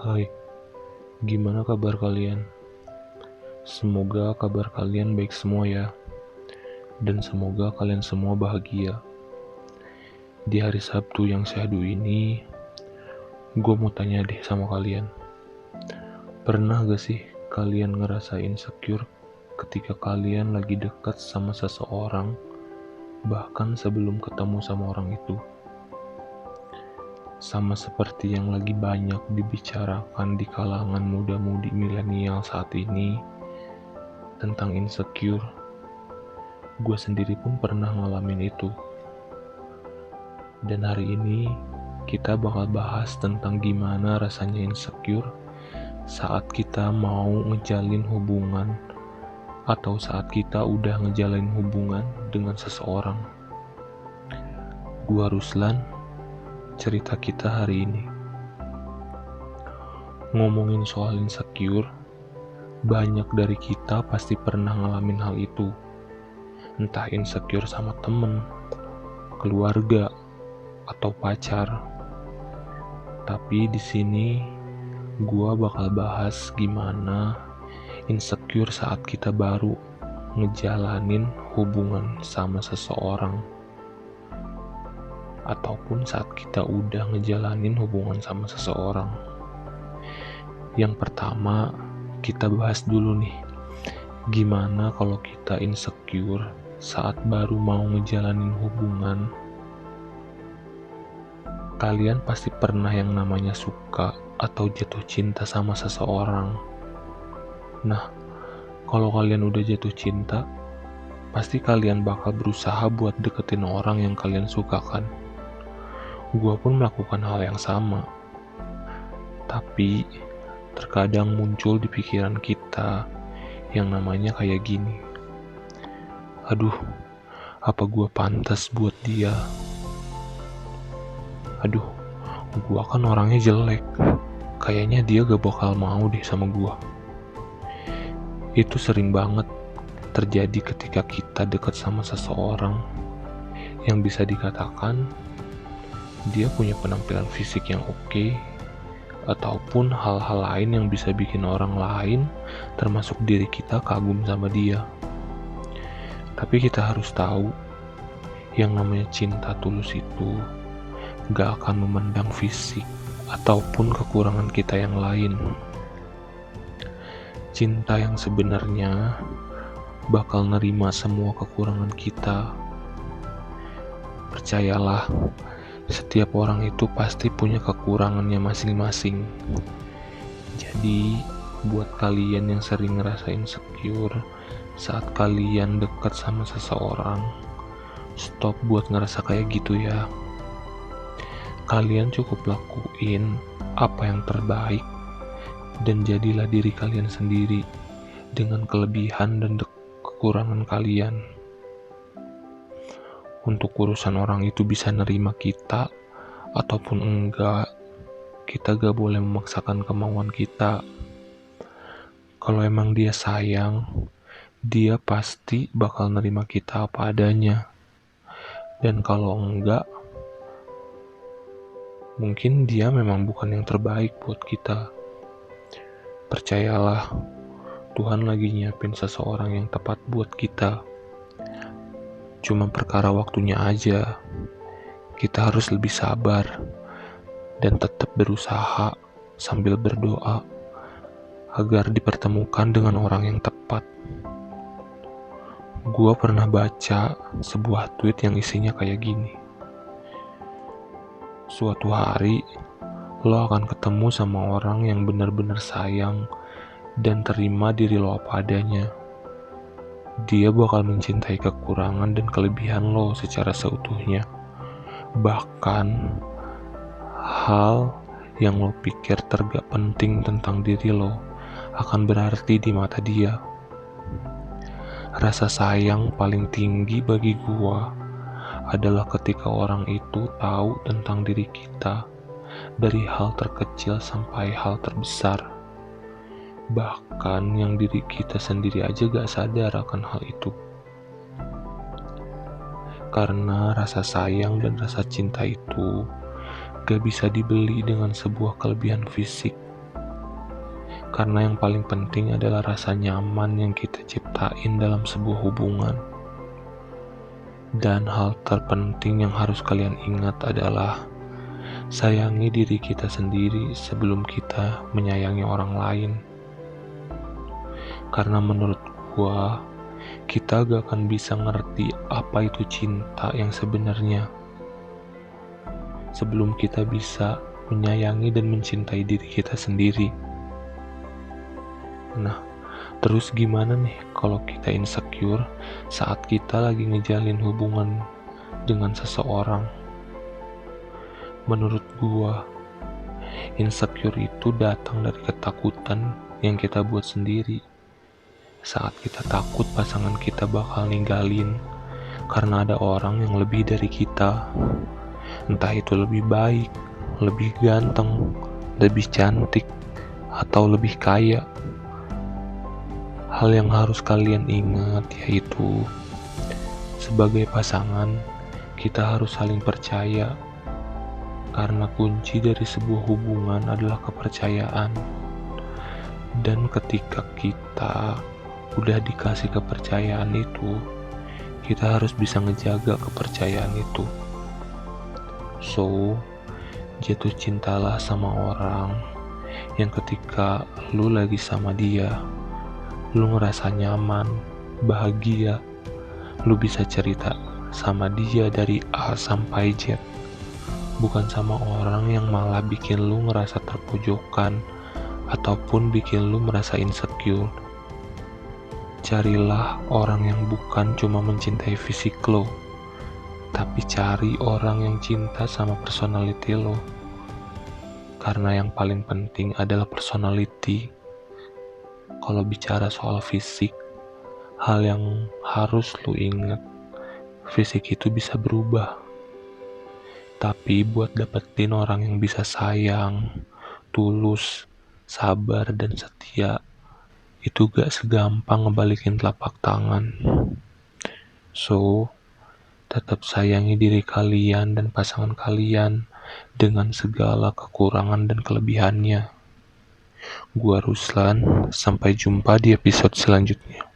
Hai, gimana kabar kalian? Semoga kabar kalian baik semua ya. Dan semoga kalian semua bahagia. Di hari Sabtu yang syahdu ini, gue mau tanya deh sama kalian. Pernah gak sih kalian ngerasa insecure ketika kalian lagi dekat sama seseorang, bahkan sebelum ketemu sama orang itu? Sama seperti yang lagi banyak dibicarakan di kalangan muda-mudi milenial saat ini tentang insecure, gue sendiri pun pernah ngalamin itu. Dan hari ini kita bakal bahas tentang gimana rasanya insecure saat kita mau ngejalin hubungan atau saat kita udah ngejalin hubungan dengan seseorang. Gua Ruslan, cerita kita hari ini. Ngomongin soal insecure, banyak dari kita pasti pernah ngalamin hal itu. Entah insecure sama temen, keluarga, atau pacar. Tapi di sini gua bakal bahas gimana insecure saat kita baru ngejalanin hubungan sama seseorang, ataupun saat kita udah ngejalanin hubungan sama seseorang. Yang pertama, kita bahas dulu nih, gimana kalau kita insecure saat baru mau ngejalanin hubungan. Kalian pasti pernah yang namanya suka atau jatuh cinta sama seseorang. Nah, kalau kalian udah jatuh cinta, pasti kalian bakal berusaha buat deketin orang yang kalian suka kan? Gua pun melakukan hal yang sama. Tapi, terkadang muncul di pikiran kita yang namanya kayak gini. Aduh, apa gua pantas buat dia? Aduh, gua kan orangnya jelek. Kayaknya dia gak bakal mau deh sama gua. Itu sering banget terjadi ketika kita dekat sama seseorang yang bisa dikatakan dia punya penampilan fisik yang oke, ataupun hal-hal lain yang bisa bikin orang lain termasuk diri kita kagum sama dia. Tapi kita harus tahu, yang namanya cinta tulus itu gak akan memandang fisik ataupun kekurangan kita yang lain. Cinta yang sebenarnya bakal nerima semua kekurangan kita. Percayalah, setiap orang itu pasti punya kekurangannya masing-masing. Jadi, buat kalian yang sering ngerasa insecure saat kalian dekat sama seseorang, stop buat ngerasa kayak gitu ya. Kalian cukup lakuin apa yang terbaik dan jadilah diri kalian sendiri dengan kelebihan dan kekurangan kalian. Untuk urusan orang itu bisa nerima kita ataupun enggak, kita gak boleh memaksakan kemauan kita. Kalau emang dia sayang, dia pasti bakal nerima kita apa adanya. Dan kalau enggak, mungkin dia memang bukan yang terbaik buat kita. Percayalah, Tuhan lagi nyiapin seseorang yang tepat buat kita. Cuma perkara waktunya aja. Kita harus lebih sabar dan tetap berusaha sambil berdoa agar dipertemukan dengan orang yang tepat. Gua pernah baca sebuah tweet yang isinya kayak gini. Suatu hari, lo akan ketemu sama orang yang benar-benar sayang dan terima diri lo apa adanya. Dia bakal mencintai kekurangan dan kelebihan lo secara seutuhnya. Bahkan, hal yang lo pikir tergak penting tentang diri lo akan berarti di mata dia. Rasa sayang paling tinggi bagi gua adalah ketika orang itu tahu tentang diri kita, dari hal terkecil sampai hal terbesar. Bahkan yang diri kita sendiri aja gak sadar akan hal itu. Karena rasa sayang dan rasa cinta itu gak bisa dibeli dengan sebuah kelebihan fisik Karena yang paling penting adalah rasa nyaman yang kita ciptain dalam sebuah hubungan. Dan hal terpenting yang harus kalian ingat adalah sayangi diri kita sendiri sebelum kita menyayangi orang lain. Karena menurut gua, kita gak akan bisa ngerti apa itu cinta yang sebenarnya sebelum kita bisa menyayangi dan mencintai diri kita sendiri. Nah, terus gimana nih kalau kita insecure saat kita lagi ngejalin hubungan dengan seseorang? Menurut gua, insecure itu datang dari ketakutan yang kita buat sendiri. Saat kita takut pasangan kita bakal ninggalin karena ada orang yang lebih dari kita. Entah itu lebih baik, lebih ganteng, lebih cantik, atau lebih kaya. Hal yang harus kalian ingat yaitu sebagai pasangan, kita harus saling percaya. Karena kunci dari sebuah hubungan adalah kepercayaan. Dan ketika kita udah dikasih kepercayaan itu, kita harus bisa ngejaga kepercayaan itu. So, jatuh cintalah sama orang yang ketika lu lagi sama dia, lu ngerasa nyaman, bahagia, lu bisa cerita sama dia dari A sampai Z. Bukan sama orang yang malah bikin lu ngerasa terpojokan ataupun bikin lu merasa insecure. Carilah orang yang bukan cuma mencintai fisik lo, tapi cari orang yang cinta sama personality lo. Karena yang paling penting adalah personality. Kalau bicara soal fisik, hal yang harus lu ingat, fisik itu bisa berubah. Tapi buat dapetin orang yang bisa sayang, tulus, sabar, dan setia, itu gak segampang ngebalikin telapak tangan. So, tetap sayangi diri kalian dan pasangan kalian dengan segala kekurangan dan kelebihannya. Gua Ruslan, sampai jumpa di episode selanjutnya.